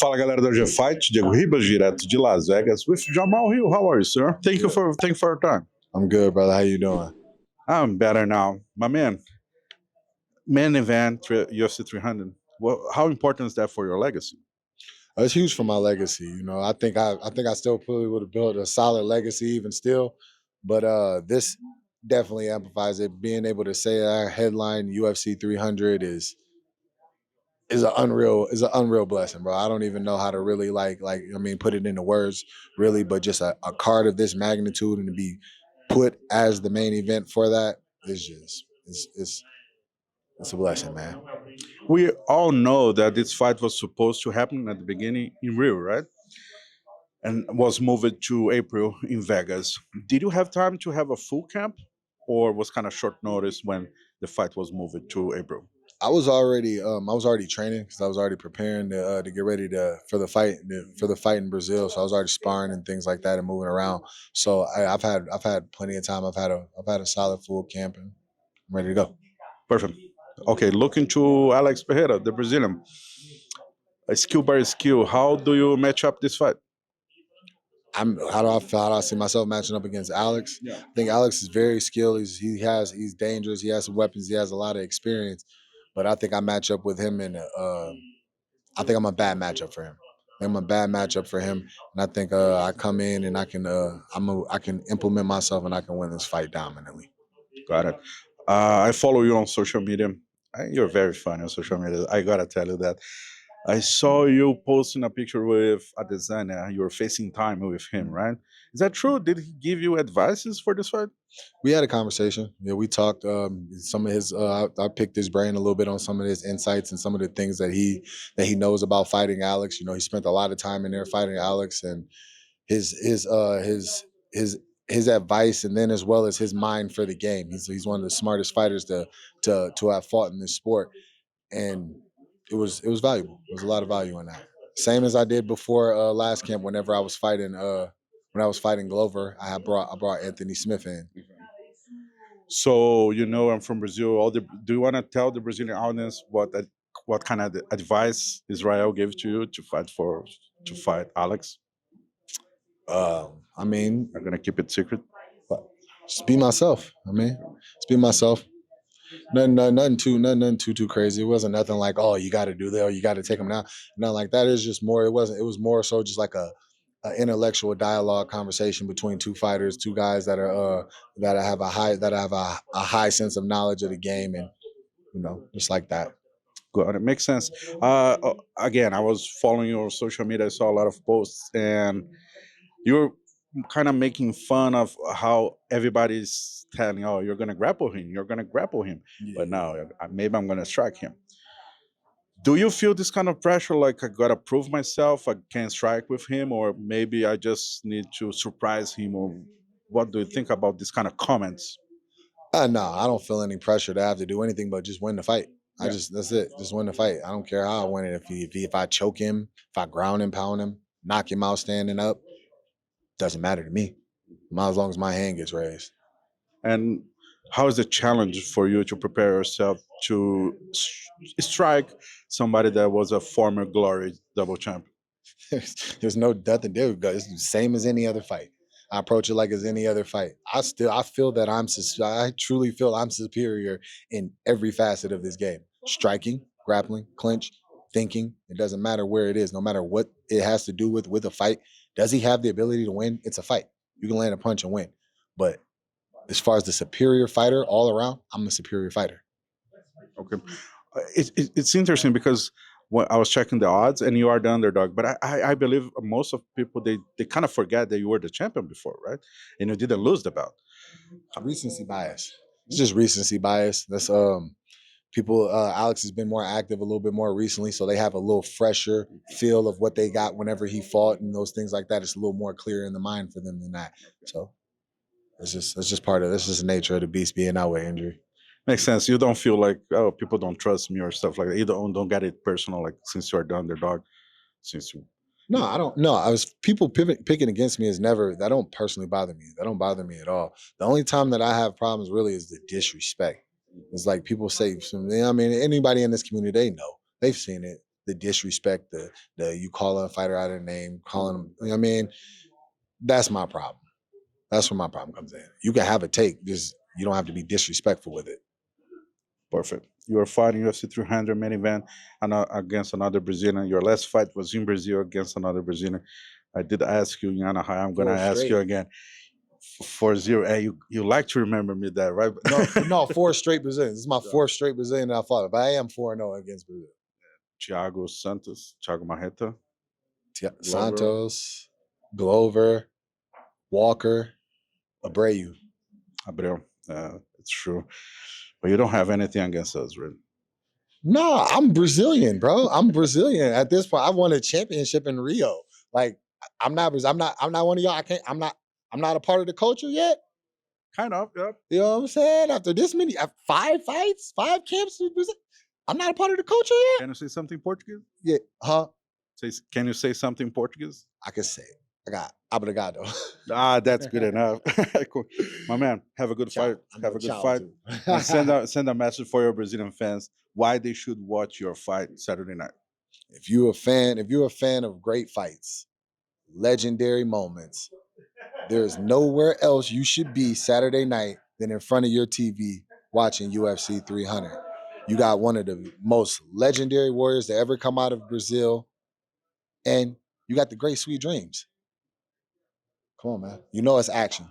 Fala galera da G-Fight, Diego Ribas, direto de Las Vegas, with Jamahal Hill. How are you, sir? Thank you for your time. I'm good, brother. How you doing? I'm better now, my man. Main event, UFC 300. Well, how important is that for your legacy? It's huge for my legacy. I think I still probably would have built a solid legacy even still, but this definitely amplifies it. Being able to say our headline UFC 300 is an unreal blessing, bro. I don't even know how to really put it into words really, but just a card of this magnitude and to be put as the main event for that is just it's a blessing, man. We all know that this fight was supposed to happen at the beginning in Rio, right? And was moved to April in Vegas. Did you have time to have a full camp, or was kind of short notice when the fight was moved to April? I was already training because I was already preparing to get ready for the fight in Brazil. So I was already sparring and things like that and moving around. So I've had plenty of time. I've had a solid full camp and I'm ready to go. Perfect. Okay, looking to Alex Pereira, the Brazilian. Skill by skill, how do you match up this fight? How do I see myself matching up against Alex? I think Alex is very skilled. He's dangerous. He has some weapons. He has a lot of experience. But I think I match up with him I think I'm a bad matchup for him. I'm a bad matchup for him, and I think I come in and I can implement myself and I can win this fight dominantly. Got it. I follow you on social media. You're very funny on social media. I gotta tell you that. I saw you posting a picture with Adesanya. You were facing time with him, right? Is that true? Did he give you advices for this fight? We had a conversation. Yeah, we talked. Some of his, I picked his brain a little bit on some of his insights and some of the things that he knows about fighting Alex. He spent a lot of time in there fighting Alex, and his advice, and then as well as his mind for the game. He's one of the smartest fighters to have fought in this sport, and it was valuable. There was a lot of value in that. Same as I did before last camp. Whenever I was fighting, when I was fighting Glover, I brought Anthony Smith in. So I'm from Brazil. Do you want to tell the Brazilian audience what kind of advice Israel gave to you to fight Alex? I mean, I'm gonna keep it secret. but just be myself. Just be myself. Nothing too crazy. It wasn't nothing like, oh, you got to do that or you got to take them down. Nothing like that. It's just more. It wasn't. It was more so just like a intellectual dialogue conversation between two fighters, two guys that have a high sense of knowledge of the game, and just like that. Good. It makes sense. Again, I was following your social media. I saw a lot of posts, and you're kind of making fun of how everybody's telling, "Oh, you're gonna grapple him. You're gonna grapple him." But Yeah. now, maybe I'm gonna strike him. Do you feel this kind of pressure? Like I gotta prove myself. I can't strike with him, or maybe I just need to surprise him. Or what do you think about this kind of comments? No, I don't feel any pressure to have to do anything but just win the fight. That's it. Just win the fight. I don't care how I win it. If I choke him, if I ground and pound him, knock him out standing up, doesn't matter to me. As long as my hand gets raised. And how is the challenge for you to prepare yourself to strike somebody that was a former glory double champ? There's no nothing there. It's the same as any other fight. I approach it like as any other fight. I feel that I truly feel I'm superior in every facet of this game. Striking, grappling, clinch, thinking. It doesn't matter where it is, no matter what it has to do with a fight. Does he have the ability to win? It's a fight. You can land a punch and win. But as far as the superior fighter all around, I'm the superior fighter. Okay. It's interesting because when I was checking the odds, and you are the underdog, but I believe most of people they kind of forget that you were the champion before, right? And you didn't lose the belt. Recency bias. It's just recency bias. That's people. Alex has been more active a little bit more recently, so they have a little fresher feel of what they got whenever he fought and those things like that. It's a little more clear in the mind for them than that. So it's just part of this. Is the nature of the beast being out with injury. Makes sense. You don't feel like, oh, people don't trust me or stuff like that. You don't get it personal, like since you're the underdog, since you. No, I don't. No, I was people picking against me is never. That don't personally bother me. That don't bother me at all. The only time that I have problems really is the disrespect. It's like people say, I mean, anybody in this community, they know, they've seen it. the disrespect, the you calling a fighter out of their name, calling them, you know what I mean? That's my problem. That's where my problem comes in. You can have a take, just you don't have to be disrespectful with it. Perfect. You were fighting UFC 300 main event against another Brazilian. Your last fight was in Brazil against another Brazilian. I did ask you in Anaheim. I'm going to 4 ask you straight. again. 4-0. Hey, you like to remember me that, right? No, 4 straight Brazilians. This is my 4th straight Brazilian that I fought. But I am 4-0 against Brazil. Thiago Santos, Thiago Marreta, Santos, Glover, Walker, Abreu. Abreu. It's true. But you don't have anything against us, right? No, I'm Brazilian, bro. I'm Brazilian. At this point, I won a championship in Rio. Like, I'm not one of y'all. I'm not a part of the culture yet. Kind of, yep. You know what I'm saying? After this many, 5 fights, 5 camps in Brazil, I'm not a part of the culture yet. Can you say something Portuguese? Yeah, huh? Can you say something Portuguese? I can say it. I got obrigado. That's good enough. Cool. My man, have a good fight. Have a good fight. And send a message for your Brazilian fans why they should watch your fight Saturday night. If you're a fan of great fights, legendary moments, there's nowhere else you should be Saturday night than in front of your TV watching UFC 300. You got one of the most legendary warriors to ever come out of Brazil, and you got the great sweet dreams. Come on, man. You know it's action.